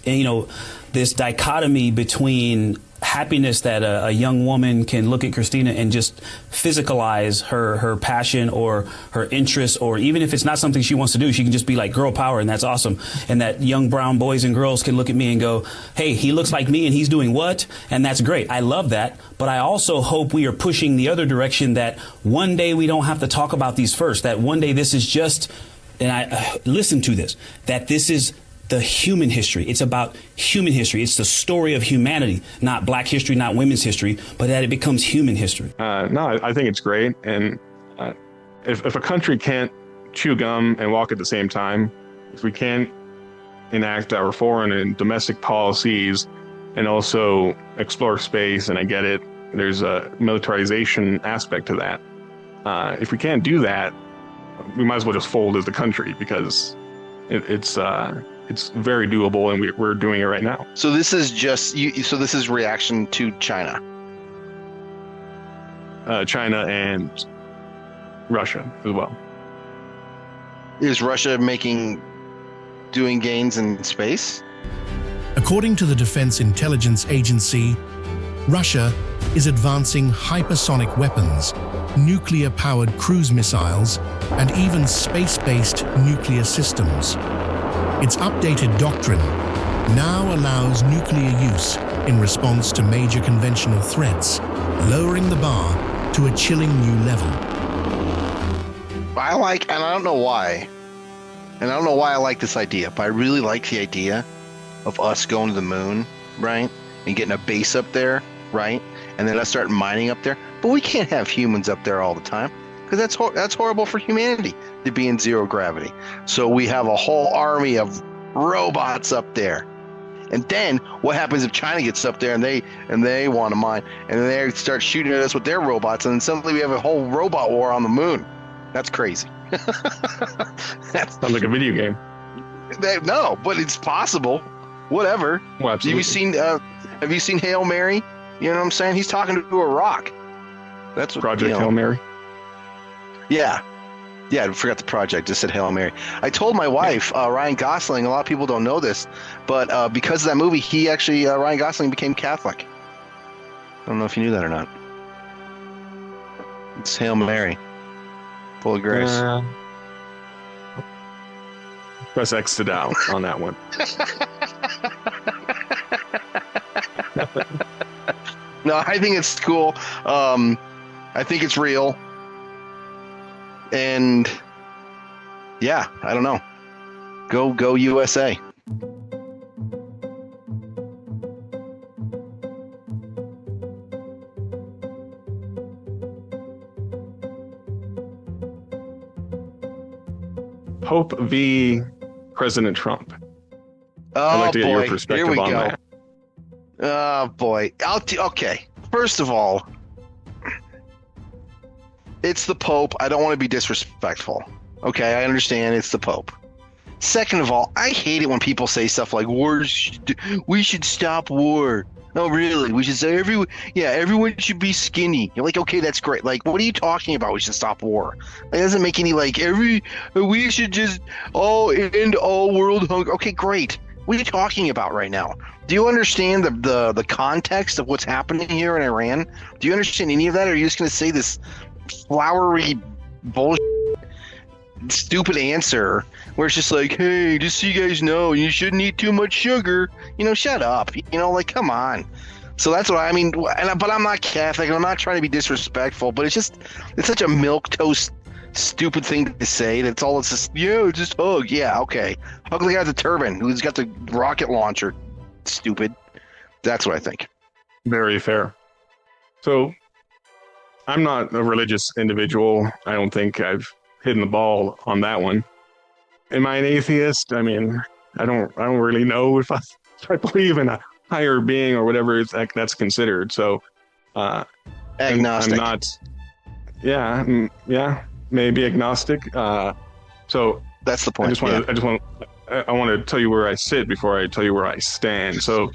this dichotomy between happiness that a young woman can look at Christina and just physicalize her passion or her interest, or even if it's not something she wants to do, she can just be like girl power, and that's awesome. And that young brown boys and girls can look at me and go, hey, he looks like me and he's doing what? And that's great. I love that. But I also hope we are pushing the other direction, that one day we don't have to talk about these first, that one day this is just, and I listen to this, that this is the human history. It's about human history. It's the story of humanity, not black history, not women's history, but that it becomes human history. No, I think it's great. And if a country can't chew gum and walk at the same time, if we can't enact our foreign and domestic policies and also explore space, and I get it, there's a militarization aspect to that. If we can't do that, we might as well just fold as a country, because it's very doable, and we're doing it right now. So this is just so this is reaction to China. China and Russia as well. Is Russia doing gains in space? According to the Defense Intelligence Agency, Russia is advancing hypersonic weapons, nuclear-powered cruise missiles, and even space-based nuclear systems. Its updated doctrine now allows nuclear use in response to major conventional threats, lowering the bar to a chilling new level. And I don't know why I like this idea, but I really like the idea of us going to the moon, right? And getting a base up there, right? And then us start mining up there. But we can't have humans up there all the time, because that's horrible for humanity to be in zero gravity. So we have a whole army of robots up there. And then what happens if China gets up there and they want to mine, and then they start shooting at us with their robots, and then suddenly we have a whole robot war on the moon? That's crazy. Sounds like a video game. No, but it's possible. Whatever. Well, absolutely. Have you seen Hail Mary? You know what I'm saying? He's talking to a rock. That's what, Project Hail Mary. Yeah, I forgot the project. Just said Hail Mary. I told my wife, Ryan Gosling. A lot of people don't know this, but because of that movie, he actually Ryan Gosling became Catholic. I don't know if you knew that or not. It's Hail Mary, full of grace. Press exit out on that one. No, I think it's cool. I think it's real. And yeah, I don't know. Go USA. Pope v. President Trump. I'd like to get your perspective on that. Oh boy. Okay. First of all, it's the Pope. I don't want to be disrespectful. Okay, I understand it's the Pope. Second of all, I hate it when people say stuff like we should stop war. No, really, we should say everyone should be skinny. You're like, okay, that's great. Like, what are you talking about? We should stop war. It doesn't make any we should just end all world hunger. Okay, great. What are you talking about right now? Do you understand the context of what's happening here in Iran? Do you understand any of that? Or are you just going to say this flowery bullshit, stupid answer where it's just like, hey, just so you guys know, you shouldn't eat too much sugar. Shut up. Come on. So that's what I mean. But I'm not Catholic, and I'm not trying to be disrespectful, but it's such a milquetoast stupid thing to say. That's all. It's just hug. Yeah, okay. Hug the guy with the turban who's got the rocket launcher. Stupid. That's what I think. Very fair. So I'm not a religious individual. I don't think I've hidden the ball on that one. Am I an atheist? I mean, I don't really know if I believe in a higher being or whatever that's considered. So agnostic. I'm not. Yeah, maybe agnostic. So that's the point. I want to tell you where I sit before I tell you where I stand. So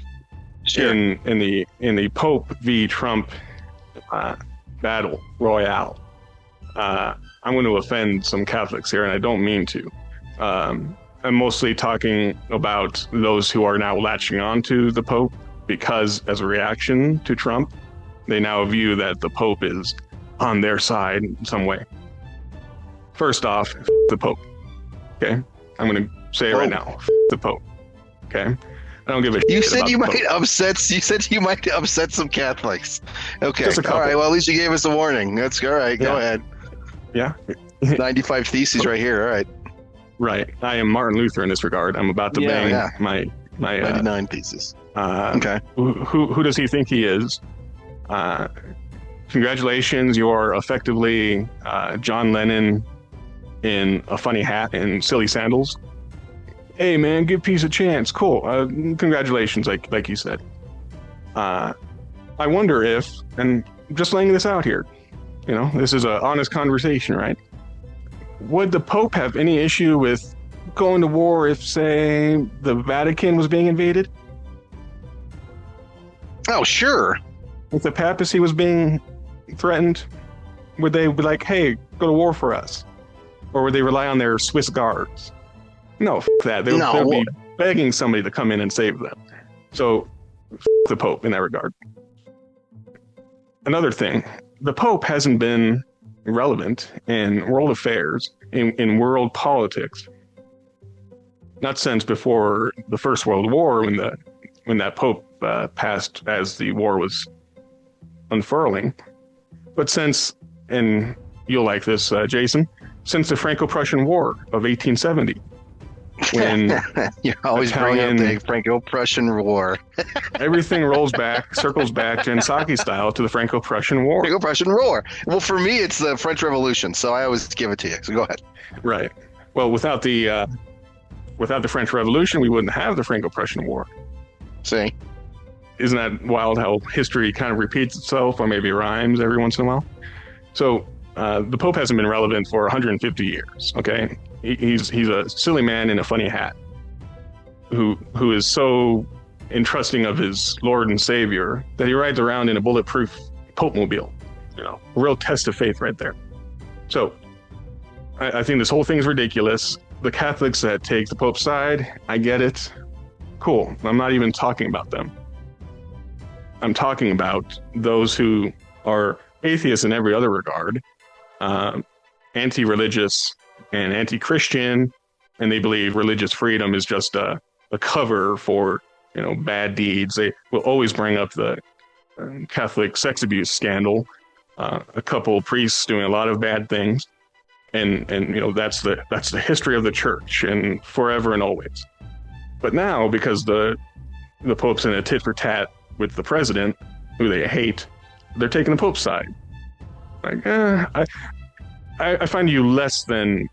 sure. in the Pope v. Trump battle royale, I'm going to offend some Catholics here, and I don't mean to. I'm mostly talking about those who are now latching on to the Pope because, as a reaction to Trump, they now view that the Pope is on their side in some way. First off, the Pope. Okay? I'm going to say it right now. The Pope. Okay? I don't give a shit. You said about you the might Pope. upset. You might upset some Catholics. Okay. Just a couple. All right. Well, at least you gave us a warning. That's all right. Go ahead. Yeah. 95 Theses right here. All right. Right. I am Martin Luther in this regard. I'm about to bang my 99 Theses. Okay. Who does he think he is? Congratulations, you're effectively John Lennon in a funny hat and silly sandals. Hey man, give peace a chance. Cool. Congratulations, like you said. I wonder if, and just laying this out here, this is an honest conversation, right? Would the Pope have any issue with going to war if, say, the Vatican was being invaded? Oh, sure. If the papacy was being threatened, would they be like, hey, go to war for us? Or would they rely on their Swiss guards? No, that. They'll be begging somebody to come in and save them. So, the Pope in that regard. Another thing, the Pope hasn't been relevant in world affairs, in world politics, not since before the First World War, when that Pope passed as the war was unfurling, but since, and you'll like this, Jason, since the Franco-Prussian War of 1870, when you always bring up the Franco-Prussian War. Everything circles back Jansaki style to the Franco-Prussian War. Franco-Prussian War. Well, for me, it's the French Revolution, so I always give it to you. So go ahead. Right. Well, without the French Revolution, we wouldn't have the Franco-Prussian War. See? Isn't that wild how history kind of repeats itself, or maybe rhymes every once in a while? So the Pope hasn't been relevant for 150 years. Okay, he's a silly man in a funny hat who is so entrusting of his Lord and Savior that he rides around in a bulletproof Pope-mobile. A real test of faith right there. So I think this whole thing is ridiculous. The Catholics that take the Pope's side, I get it. Cool. I'm not even talking about them. I'm talking about those who are atheists in every other regard, anti-religious and anti-Christian, and they believe religious freedom is just a cover for, bad deeds. They will always bring up the Catholic sex abuse scandal, a couple priests doing a lot of bad things, and that's the history of the church, and forever and always. But now, because the Pope's in a tit for tat with the president, who they hate, they're taking the Pope's side. Like, I find you less than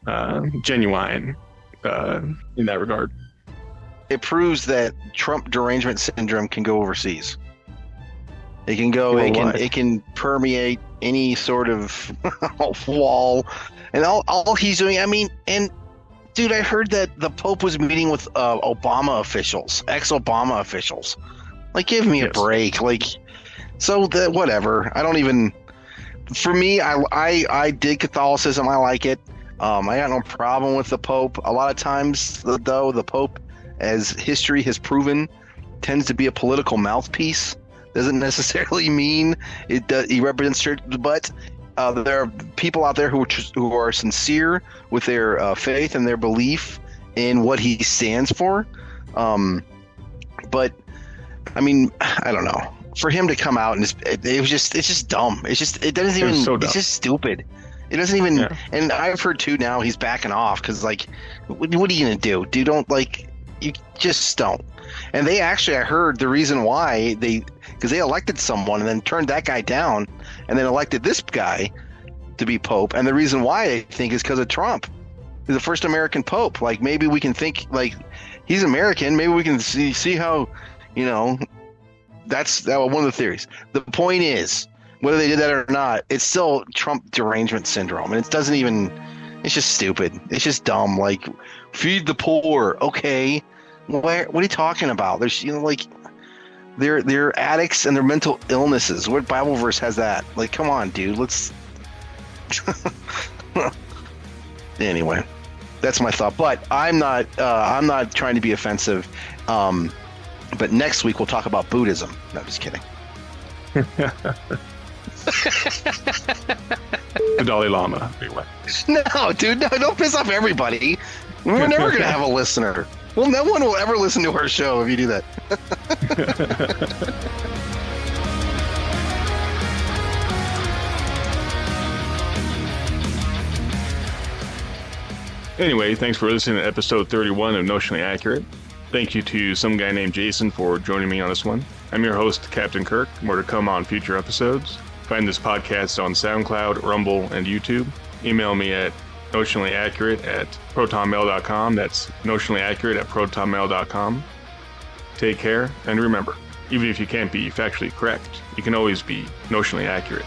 genuine in that regard. It proves that Trump derangement syndrome can go overseas. It can go. It can permeate any sort of wall, and all he's doing. I mean, and dude, I heard that the Pope was meeting with Obama officials, ex-Obama officials. Like, give me a break. Like, so that whatever. I don't even. For me, I dig Catholicism. I like it. I got no problem with the Pope. A lot of times, though, the Pope, as history has proven, tends to be a political mouthpiece. Doesn't necessarily mean he represents church, but there are people out there who are sincere with their faith and their belief in what he stands for. But I mean, I don't know. For him to come out and it's just dumb. It's just stupid. It doesn't even. Yeah. And I've heard too now he's backing off because what are you gonna do? You just don't. And they actually, I heard the reason why because they elected someone and then turned that guy down and then elected this guy to be Pope. And the reason why I think is because of Trump. He's the first American Pope. Like, maybe we can think he's American. Maybe we can see how, that's one of the theories. The point is, whether they did that or not, it's still Trump derangement syndrome. And it's just stupid. It's just dumb. Like, feed the poor. Okay. What are you talking about? There's, they're addicts and their mental illnesses. What Bible verse has that? Like, come on, dude. Let's. Anyway, that's my thought. But I'm not trying to be offensive. But next week we'll talk about Buddhism. No, just kidding. The Dalai Lama. No, dude, no, don't piss off everybody. We're never going to have a listener. Well, no one will ever listen to our show if you do that. Anyway, thanks for listening to episode 31 of Notionally Accurate. Thank you to some guy named Jason for joining me on this one. I'm your host, Captain Kirk. More to come on future episodes. Find this podcast on SoundCloud, Rumble, and YouTube. Email me at notionallyaccurate@protonmail.com. That's notionallyaccurate@protonmail.com. Take care, and remember, even if you can't be factually correct, you can always be notionally accurate.